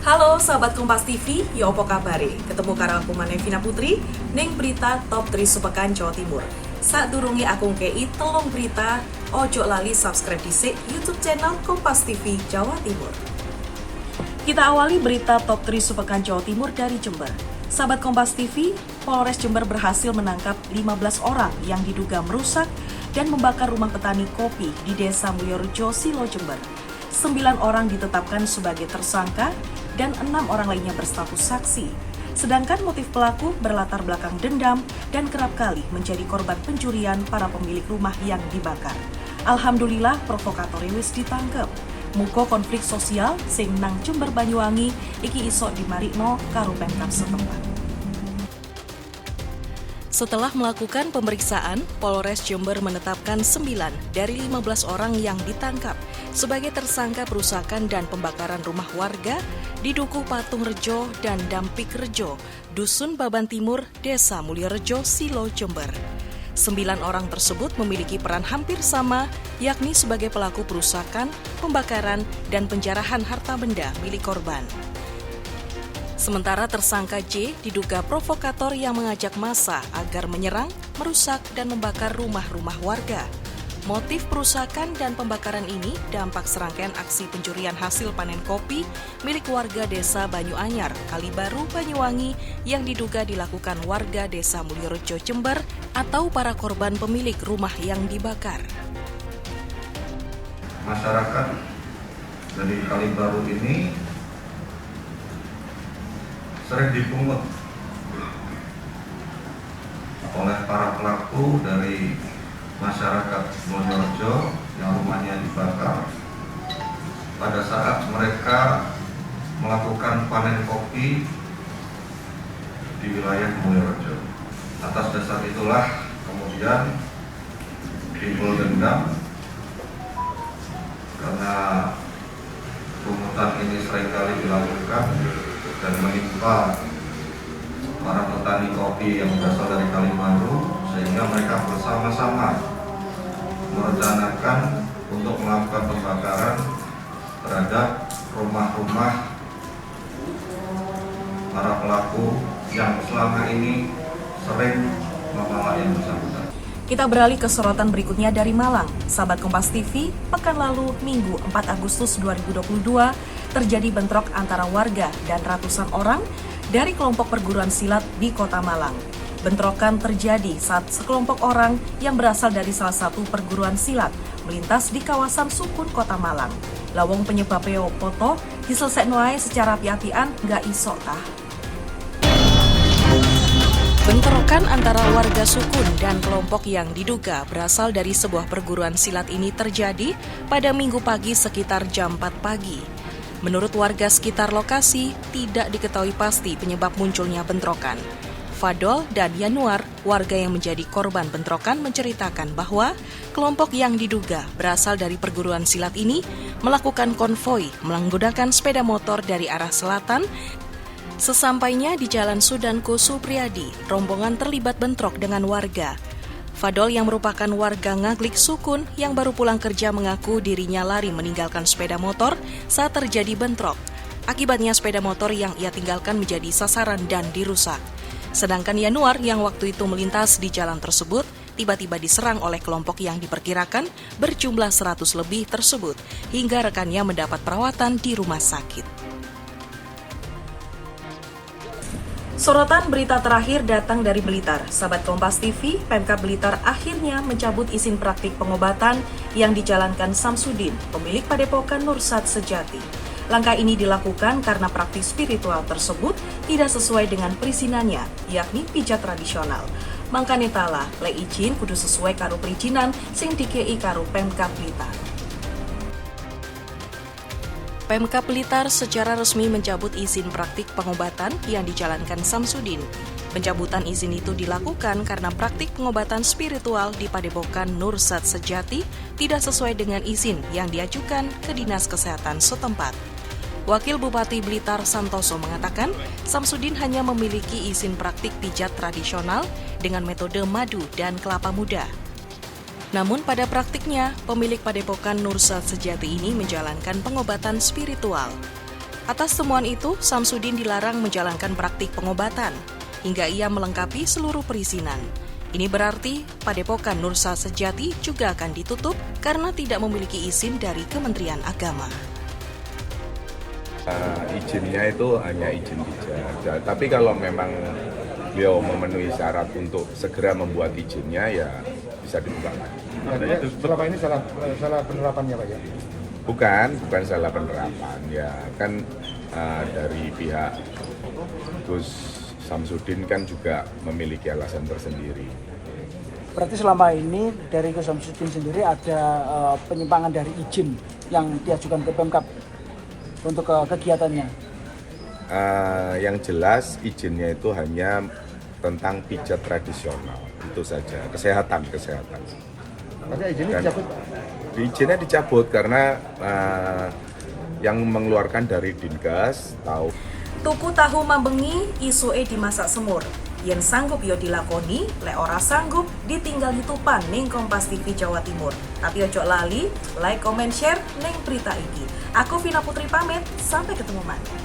Halo sahabat Kompas TV, ya opo kabare? Ketemu karo aku maneh Vina Putri ning berita top 3 Supekan Jawa Timur. Sadurunge aku ngkei telung berita, ojo lali subscribe dhisik YouTube channel Kompas TV Jawa Timur. Kita awali berita top 3 Supekan Jawa Timur dari Jember. Sahabat Kompas TV, Polres Jember berhasil menangkap 15 orang yang diduga merusak dan membakar rumah petani kopi di Desa Mulyorejo, Silo, Jember. 9 orang ditetapkan sebagai tersangka dan 6 orang lainnya berstatus saksi. Sedangkan motif pelaku berlatar belakang dendam dan kerap kali menjadi korban pencurian para pemilik rumah yang dibakar. Alhamdulillah provokator wis ditangkep. Muko konflik sosial sing nang Jember Banyuwangi iki iso dimarikno karo Pemkab setempat. Setelah melakukan pemeriksaan, Polres Jember menetapkan 9 dari 15 orang yang ditangkap sebagai tersangka perusakan dan pembakaran rumah warga di Dukuh Patung Rejo dan Dampik Rejo, Dusun Baban Timur, Desa Mulyorejo, Silo, Jember. 9 orang tersebut memiliki peran hampir sama, yakni sebagai pelaku perusakan, pembakaran, dan penjarahan harta benda milik korban. Sementara tersangka J diduga provokator yang mengajak massa agar menyerang, merusak, dan membakar rumah-rumah warga. Motif perusakan dan pembakaran ini dampak serangkaian aksi pencurian hasil panen kopi milik warga Desa Banyuanyar, Kalibaru, Banyuwangi yang diduga dilakukan warga Desa Mulyorejo, Jember atau para korban pemilik rumah yang dibakar. Masyarakat dari Kalibaru ini sering dipungut oleh para pelaku dari masyarakat Mulyorejo yang rumahnya dibakar pada saat mereka melakukan panen kopi di wilayah Mulyorejo. Atas dasar itulah kemudian timbul dendam karena pungutan ini seringkali dilakukan dan menimpa para petani kopi yang berasal dari Kalibaru, sehingga mereka bersama-sama merencanakan untuk melakukan pembakaran terhadap rumah-rumah para pelaku yang selama ini sering memalak yang bersangkutan. Kita beralih ke sorotan berikutnya dari Malang. Sahabat Kompas TV, pekan lalu Minggu 4 Agustus 2022 terjadi bentrok antara warga dan ratusan orang dari kelompok perguruan silat di Kota Malang. Bentrokan terjadi saat sekelompok orang yang berasal dari salah satu perguruan silat melintas di kawasan Sukun, Kota Malang. Lawong penyebabnya foto diselesaikan wae secara api-apian gak iso tah. Bentrokan antara warga Sukun dan kelompok yang diduga berasal dari sebuah perguruan silat ini terjadi pada Minggu pagi sekitar jam 4 pagi. Menurut warga sekitar lokasi, tidak diketahui pasti penyebab munculnya bentrokan. Fadol dan Yanuar, warga yang menjadi korban bentrokan, menceritakan bahwa kelompok yang diduga berasal dari perguruan silat ini melakukan konvoi menggunakan sepeda motor dari arah selatan. Sesampainya di Jalan Sudanko Supriyadi, rombongan terlibat bentrok dengan warga. Fadol yang merupakan warga Ngaglik Sukun yang baru pulang kerja mengaku dirinya lari meninggalkan sepeda motor saat terjadi bentrok. Akibatnya sepeda motor yang ia tinggalkan menjadi sasaran dan dirusak. Sedangkan Yanuar yang waktu itu melintas di jalan tersebut tiba-tiba diserang oleh kelompok yang diperkirakan berjumlah 100 lebih tersebut hingga rekannya mendapat perawatan di rumah sakit. Sorotan berita terakhir datang dari Blitar. Sahabat Kompas TV, Pemkab Blitar akhirnya mencabut izin praktik pengobatan yang dijalankan Samsudin, pemilik Padepokan Nursat Sejati. Langkah ini dilakukan karena praktik spiritual tersebut tidak sesuai dengan perizinannya, yakni pijat tradisional. Mangkane tala, le izin kudu sesuai karo perizinan sing dikei karo Pemkab Blitar. Pemkab Blitar secara resmi mencabut izin praktik pengobatan yang dijalankan Samsudin. Pencabutan izin itu dilakukan karena praktik pengobatan spiritual di Padepokan Nursat Sejati tidak sesuai dengan izin yang diajukan ke Dinas Kesehatan setempat. Wakil Bupati Blitar Santoso mengatakan, Samsudin hanya memiliki izin praktik pijat tradisional dengan metode madu dan kelapa muda. Namun pada praktiknya, pemilik Padepokan Nursat Sejati ini menjalankan pengobatan spiritual. Atas temuan itu, Samsudin dilarang menjalankan praktik pengobatan hingga ia melengkapi seluruh perizinan. Ini berarti Padepokan Nursa Sejati juga akan ditutup karena tidak memiliki izin dari Kementerian Agama. Izinnya itu hanya izin pijat. Tapi kalau memang beliau memenuhi syarat untuk segera membuat izinnya, ya bisa dibuka lagi. Selama ini salah penerapannya Pak ya? Bukan salah penerapan. Ya kan dari pihak Gus Samsudin kan juga memiliki alasan tersendiri. Berarti selama ini dari Gus Samsudin sendiri ada penyimpangan dari izin yang diajukan ke Pemkab untuk kegiatannya? Yang jelas izinnya itu hanya tentang pijat tradisional, itu saja. Kesehatan. Tapi izinnya dicabut? Izinnya dicabut karena yang mengeluarkan dari Dinkes tahu. Tuku tahu mambengi isue dimasak semur. Yen sanggup yo dilakoni, lek ora sanggup ditinggal hitupan ning Kompas TV Jawa Timur. Tapi ojo lali, like, comment, share ning berita iki. Aku Vina Putri pamit, sampai ketemu maneh.